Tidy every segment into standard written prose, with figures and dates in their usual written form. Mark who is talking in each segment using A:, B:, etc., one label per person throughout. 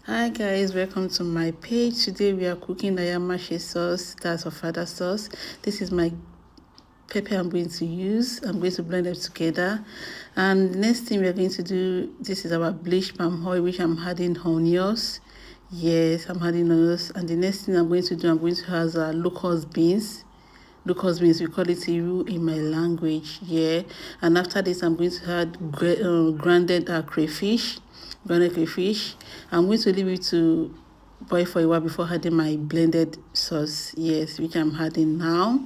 A: Hi guys, welcome to my page. Today we are cooking Ayamase sauce, that's Ofada sauce. This is my pepper I'm going to use. I'm going to blend them together. And the next thing we are going to do, this is our bleach palm oil, which I'm adding onions. Yes, I'm adding onions. And the next thing I'm going to do, I'm going to add locust beans. Locust beans, we call it iru in my language. Yeah. And after this, I'm going to add grounded crayfish. Grounded crayfish. I'm going to leave it to boil for a while before adding my blended sauce. Yes, which I'm adding now.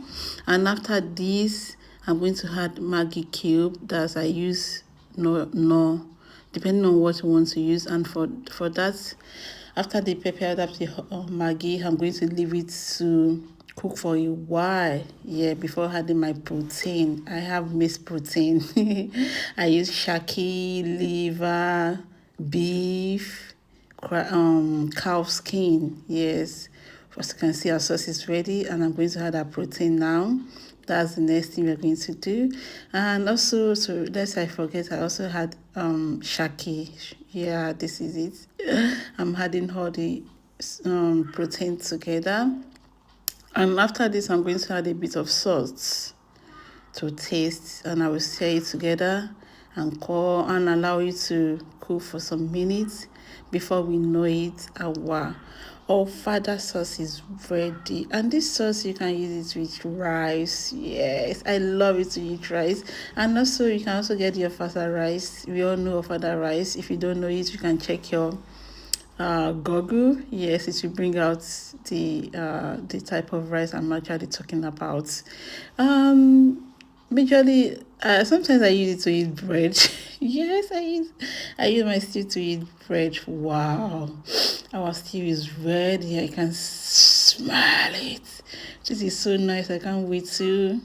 A: And after this, I'm going to add Maggi cube. That's I use no, depending on what you want to use. And for that, after the pepper, after the Maggi, I'm going to leave it to cook for a while, yeah, before adding my protein. I have mixed protein. I use shaki, liver, beef, cow skin. Yes, as you can see, our sauce is ready, and I'm going to add our protein now. That's the next thing we're going to do. And also, so lest I forget, I also had shaki. Yeah, this is it. I'm adding all the protein together. And after this, I'm going to add a bit of salt to taste, and I will stir it together and allow it to cook for some minutes. Before we know it, our Ofada sauce is ready. And this sauce, you can use it with rice. Yes, I love it to eat rice. And also, you can also get your Ofada rice. We all know Ofada rice. If you don't know it, you can check your Google. Yes, it will bring out the type of rice I'm actually talking about. Majorly, sometimes I use it to eat bread. Yes, I use my stew to eat bread. Wow, our stew is ready. I can smell it. This is so nice. I can't wait to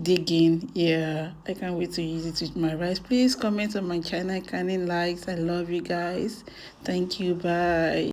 A: dig in. Yeah, I can't wait to use it with my rice. Please comment on my channel, likes. I love you guys. Thank you. Bye.